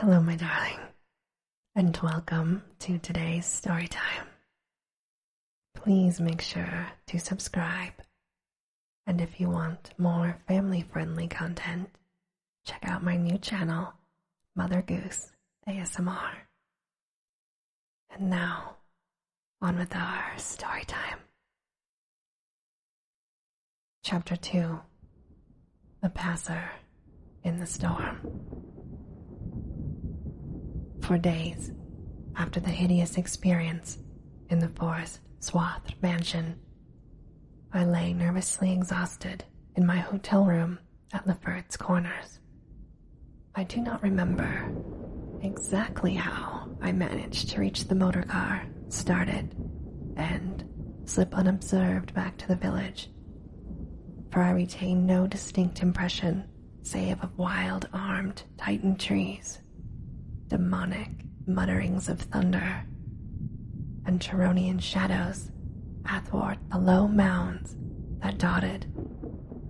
Hello, my darling, and welcome to today's story time. Please make sure to subscribe, and if you want more family-friendly content, check out my new channel, Mother Goose ASMR. And now, on with our story time. Chapter 2: The Passer in the Storm. For days after the hideous experience in the forest-swathed mansion, I lay nervously exhausted in my hotel room at Lefferts Corners. I do not remember exactly how I managed to reach the motor car, start it, and slip unobserved back to the village, for I retain no distinct impression save of wild armed titan trees, demonic mutterings of thunder, and Charonian shadows athwart the low mounds that dotted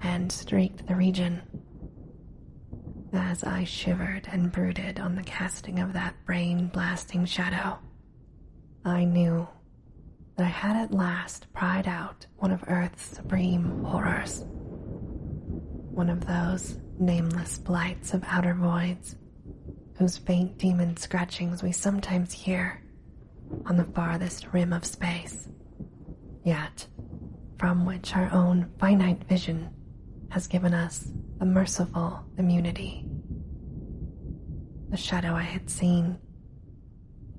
and streaked the region. As I shivered and brooded on the casting of that brain-blasting shadow, I knew that I had at last pried out one of Earth's supreme horrors, one of those nameless blights of outer voids whose faint demon scratchings we sometimes hear on the farthest rim of space, yet from which our own finite vision has given us a merciful immunity. The shadow I had seen,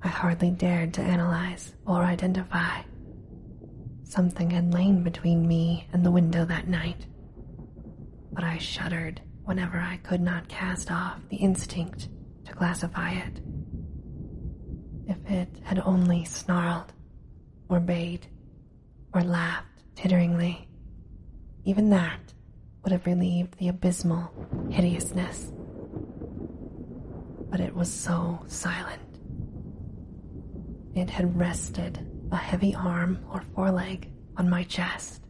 I hardly dared to analyze or identify. Something had lain between me and the window that night, but I shuddered whenever I could not cast off the instinct to classify it. If it had only snarled, or bayed, or laughed titteringly, even that would have relieved the abysmal hideousness. But it was so silent. It had rested a heavy arm or foreleg on my chest.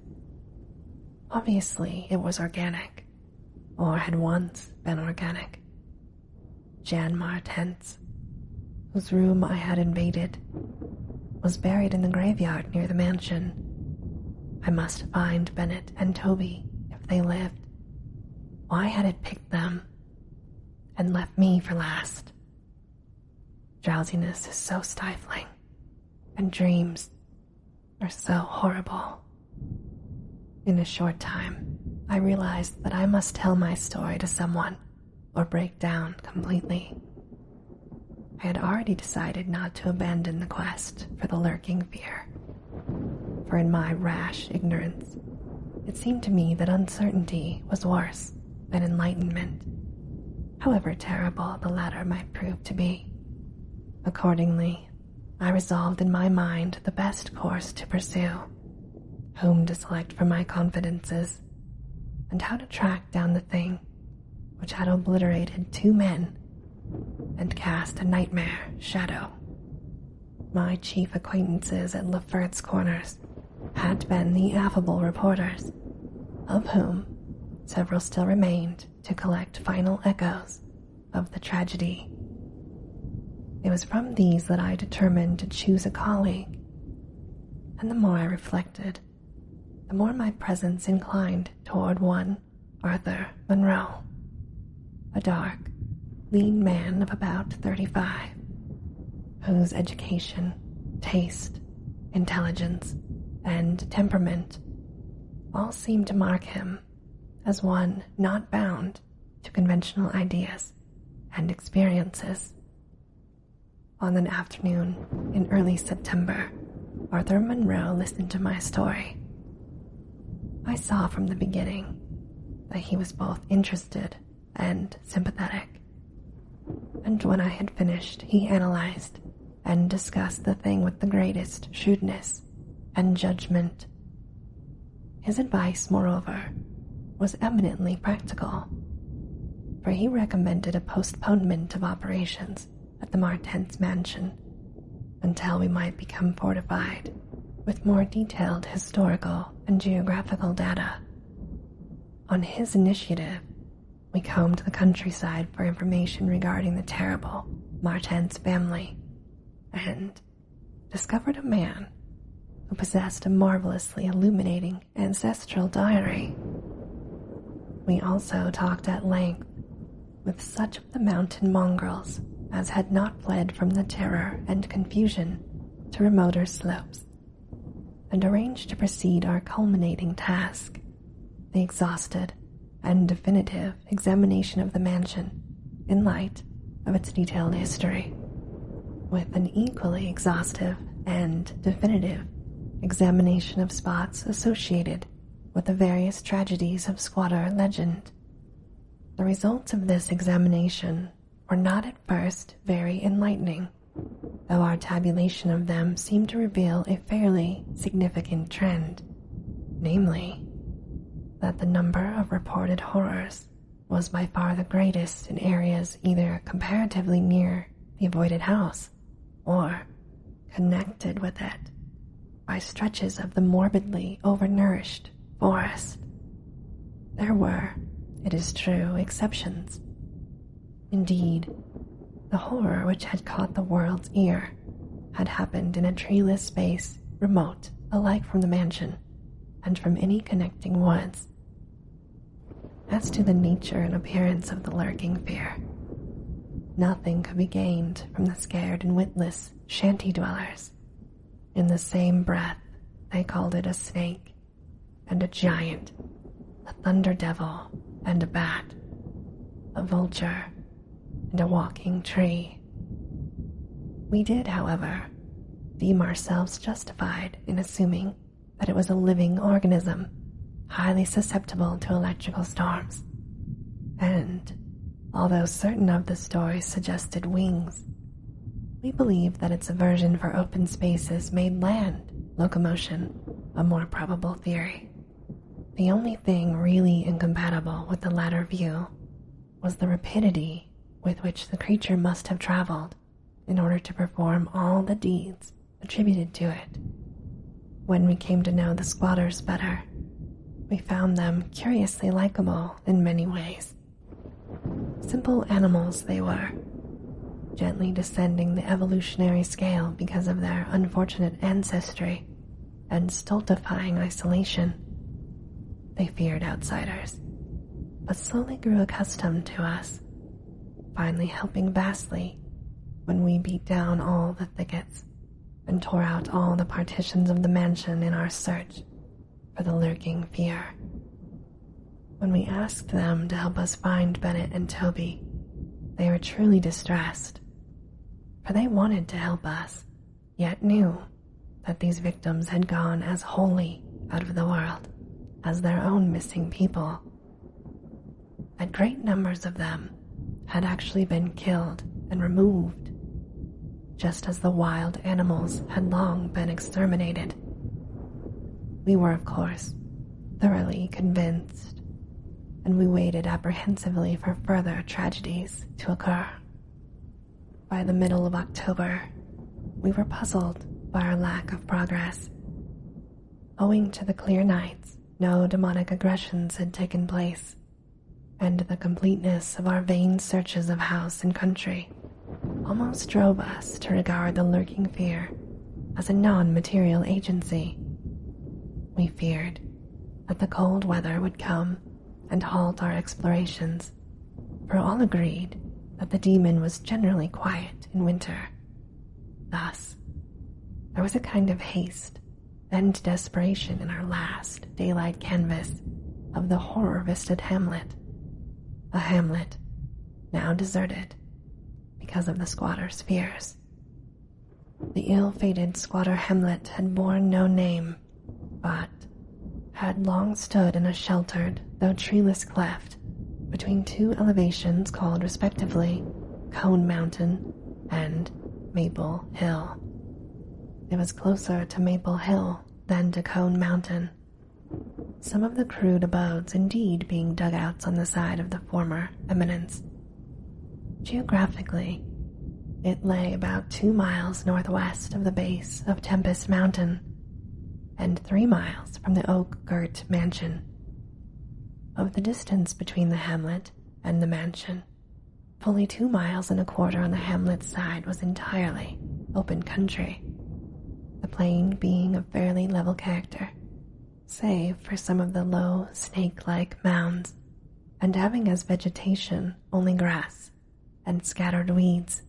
Obviously, it was organic, or had once been organic. Jan Martense, whose room I had invaded, was buried in the graveyard near the mansion. I must find Bennett and Toby if they lived. Why had it picked them and left me for last? Drowsiness is so stifling, and dreams are so horrible. In a short time, I realized that I must tell my story to someone or break down completely. I had already decided not to abandon the quest for the lurking fear, for in my rash ignorance, it seemed to me that uncertainty was worse than enlightenment, however terrible the latter might prove to be. Accordingly, I resolved in my mind the best course to pursue, whom to select for my confidences, and how to track down the thing which had obliterated 2 men and cast a nightmare shadow. My chief acquaintances at Lefferts Corners had been the affable reporters, of whom several still remained to collect final echoes of the tragedy. It was from these that I determined to choose a colleague, and the more I reflected, the more my presence inclined toward one Arthur Monroe, a dark, lean man of about 35, whose education, taste, intelligence, and temperament all seemed to mark him as one not bound to conventional ideas and experiences. On an afternoon in early September, Arthur Monroe listened to my story. I saw from the beginning that he was both interested and sympathetic, and when I had finished, he analyzed and discussed the thing with the greatest shrewdness and judgment. His advice, moreover, was eminently practical, for he recommended a postponement of operations at the Martense mansion until we might become fortified with more detailed historical and geographical data. On his initiative, we We combed the countryside for information regarding the terrible Martense family and discovered a man who possessed a marvelously illuminating ancestral diary. We also talked at length with such of the mountain mongrels as had not fled from the terror and confusion to remoter slopes, and arranged to proceed our culminating task, the exhausted and definitive examination of the mansion in light of its detailed history, with an equally exhaustive and definitive examination of spots associated with the various tragedies of squatter legend. The results of this examination were not at first very enlightening, though our tabulation of them seemed to reveal a fairly significant trend, namely, that the number of reported horrors was by far the greatest in areas either comparatively near the avoided house or connected with it by stretches of the morbidly overnourished forest. There were, it is true, exceptions. Indeed, the horror which had caught the world's ear had happened in a treeless space remote alike from the mansion and from any connecting woods. As to the nature and appearance of the lurking fear, nothing could be gained from the scared and witless shanty dwellers. In the same breath, they called it a snake and a giant, a thunder devil and a bat, a vulture and a walking tree. We did, however, deem ourselves justified in assuming that it was a living organism, highly susceptible to electrical storms, and although certain of the stories suggested wings, we believe that its aversion for open spaces made land locomotion a more probable theory. The only thing really incompatible with the latter view was the rapidity with which the creature must have traveled in order to perform all the deeds attributed to it. When we came to know the squatters better, we found them curiously likable in many ways. Simple animals they were, gently descending the evolutionary scale because of their unfortunate ancestry and stultifying isolation. They feared outsiders, but slowly grew accustomed to us, finally helping vastly when we beat down all the thickets and tore out all the partitions of the mansion in our search for the lurking fear. When we asked them to help us find Bennett and Toby, they were truly distressed, for they wanted to help us, yet knew that these victims had gone as wholly out of the world as their own missing people. That great numbers of them had actually been killed and removed, just as the wild animals had long been exterminated. We were, of course, thoroughly convinced, and we waited apprehensively for further tragedies to occur. By the middle of October, we were puzzled by our lack of progress. Owing to the clear nights, no demonic aggressions had taken place, and the completeness of our vain searches of house and country almost drove us to regard the lurking fear as a non-material agency. We feared that the cold weather would come and halt our explorations, for all agreed that the demon was generally quiet in winter. Thus, there was a kind of haste and desperation in our last daylight canvass of the horror-visited hamlet, a hamlet now deserted because of the squatter's fears. The ill-fated squatter hamlet had borne no name, but had long stood in a sheltered, though treeless cleft between two elevations called respectively Cone Mountain and Maple Hill. It was closer to Maple Hill than to Cone Mountain, some of the crude abodes indeed being dugouts on the side of the former eminence. Geographically, it lay about 2 miles northwest of the base of Tempest Mountain and 3 miles from the oak-girt mansion. Of the distance between the hamlet and the mansion, fully 2 miles and a quarter on the hamlet's side, was entirely open country, the plain being of fairly level character, save for some of the low, snake-like mounds, and having as vegetation only grass and scattered weeds.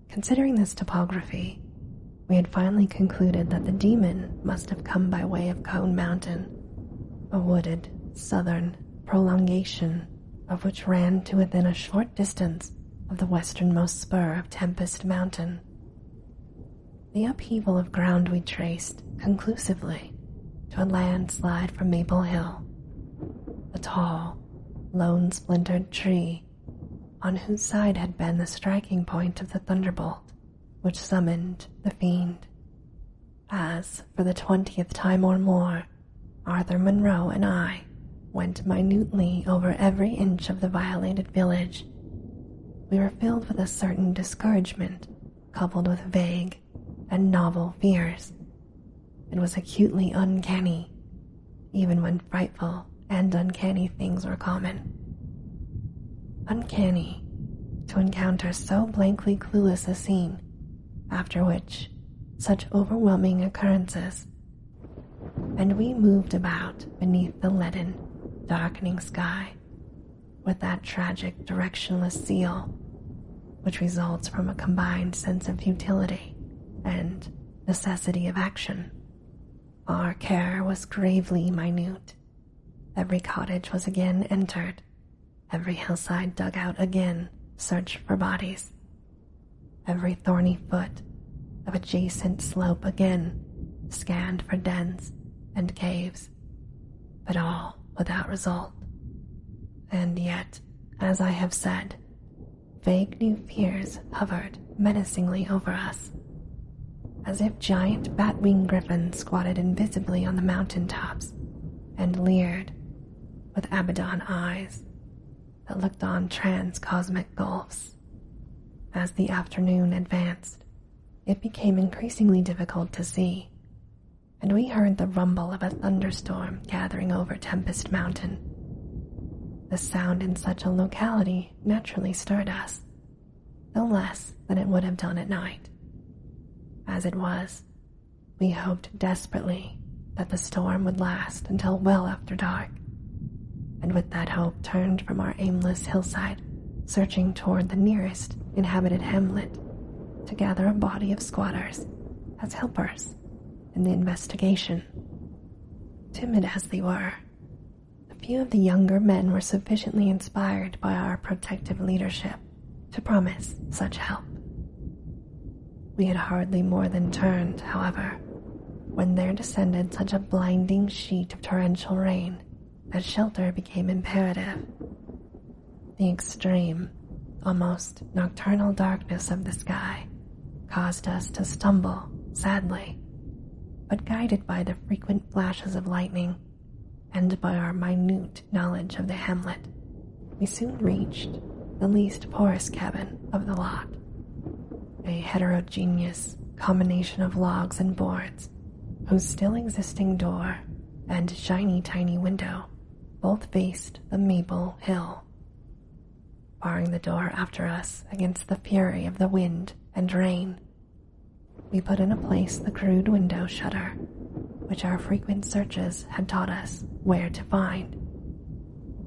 Considering this topography, we had finally concluded that the demon must have come by way of Cone Mountain, a wooded southern prolongation of which ran to within a short distance of the westernmost spur of Tempest Mountain. The upheaval of ground we traced conclusively to a landslide from Maple Hill, a tall, lone splintered tree on whose side had been the striking point of the thunderbolt which summoned the fiend. As, for the 20th time or more, Arthur Monroe and I went minutely over every inch of the violated village, we were filled with a certain discouragement coupled with vague and novel fears. It was acutely uncanny, even when frightful and uncanny things were common. Uncanny to encounter so blankly clueless a scene, after which such overwhelming occurrences, and we moved about beneath the leaden, darkening sky with that tragic directionless zeal which results from a combined sense of futility and necessity of action. Our care was gravely minute. Every cottage was again entered, every hillside dug out again, searched for bodies, every thorny foot of adjacent slope again scanned for dens and caves, but all without result. And yet, as I have said, vague new fears hovered menacingly over us, as if giant bat-winged griffins squatted invisibly on the mountain tops and leered with Abaddon eyes that looked on trans-cosmic gulfs. As the afternoon advanced, it became increasingly difficult to see, and we heard the rumble of a thunderstorm gathering over Tempest Mountain. The sound in such a locality naturally stirred us, though less than it would have done at night. As it was, we hoped desperately that the storm would last until well after dark, and with that hope turned from our aimless hillside, searching toward the nearest inhabited hamlet to gather a body of squatters as helpers in the investigation. Timid as they were, a few of the younger men were sufficiently inspired by our protective leadership to promise such help. We had hardly more than turned, however, when there descended such a blinding sheet of torrential rain that shelter became imperative. The extreme, almost nocturnal darkness of the sky caused us to stumble sadly, but guided by the frequent flashes of lightning and by our minute knowledge of the hamlet, we soon reached the least porous cabin of the lot, a heterogeneous combination of logs and boards whose still existing door and shiny tiny window both faced the Maple Hill. Barring the door after us against the fury of the wind and rain, we put in a place the crude window shutter, which our frequent searches had taught us where to find.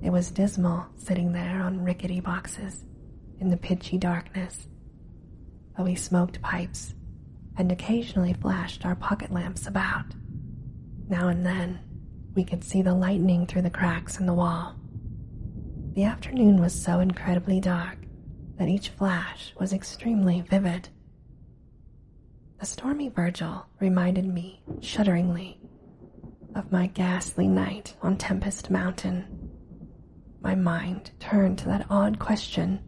It was dismal sitting there on rickety boxes in the pitchy darkness, but we smoked pipes and occasionally flashed our pocket lamps about. Now and then, we could see the lightning through the cracks in the wall. The afternoon was so incredibly dark that each flash was extremely vivid. The stormy Virgil reminded me shudderingly of my ghastly night on Tempest Mountain. My mind turned to that odd question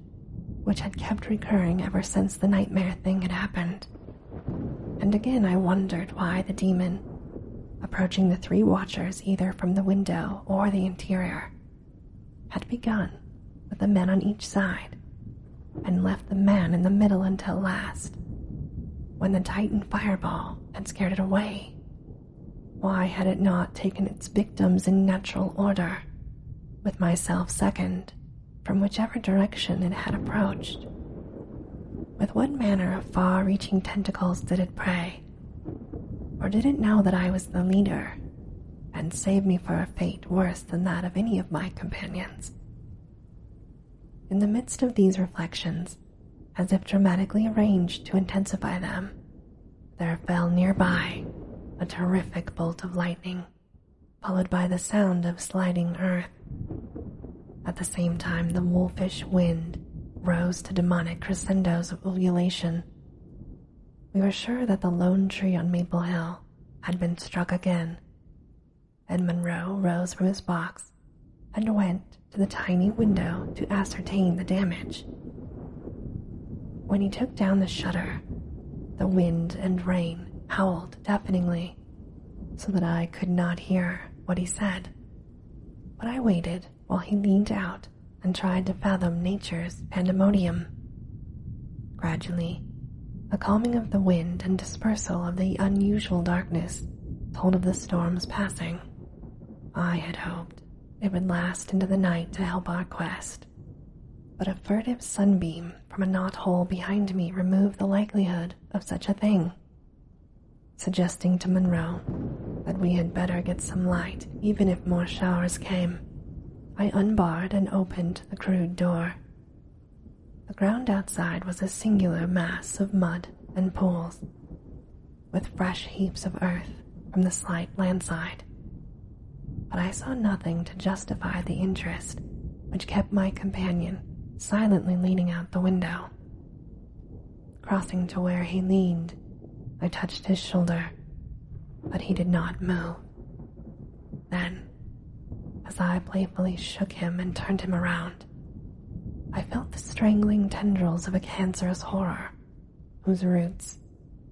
which had kept recurring ever since the nightmare thing had happened. And again I wondered why the demon, approaching the 3 watchers either from the window or the interior, had begun with the men on each side and left the man in the middle until last, when the Titan fireball had scared it away. Why had it not taken its victims in natural order, with myself second from whichever direction it had approached. With what manner of far-reaching tentacles did it prey? Or did it know that I was the leader and save me for a fate worse than that of any of my companions? In the midst of these reflections, as if dramatically arranged to intensify them, there fell nearby a terrific bolt of lightning, followed by the sound of sliding earth. At the same time, the wolfish wind rose to demonic crescendos of ululation. We were sure that the lone tree on Maple Hill had been struck again, and Monroe rose from his box and went to the tiny window to ascertain the damage. When he took down the shutter, the wind and rain howled deafeningly, so that I could not hear what he said. But I waited while he leaned out and tried to fathom nature's pandemonium. Gradually, the calming of the wind and dispersal of the unusual darkness told of the storm's passing. I had hoped it would last into the night to help our quest, but a furtive sunbeam from a knothole behind me removed the likelihood of such a thing. Suggesting to Monroe that we had better get some light even if more showers came, I unbarred and opened the crude door. The ground outside was a singular mass of mud and pools, with fresh heaps of earth from the slight landslide. But I saw nothing to justify the interest which kept my companion silently leaning out the window. Crossing to where he leaned, I touched his shoulder, but he did not move. Then, as I playfully shook him and turned him around, I felt the strangling tendrils of a cancerous horror, whose roots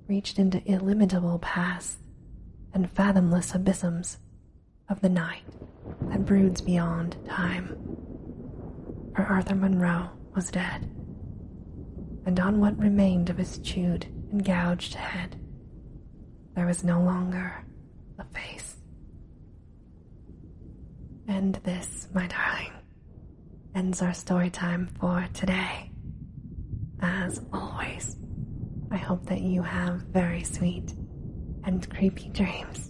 reached into illimitable paths and fathomless abysms of the night that broods beyond time. For Arthur Monroe was dead, and on what remained of his chewed and gouged head, there was no longer a face. And this, my darling, ends our story time for today. As always, I hope that you have very sweet and creepy dreams.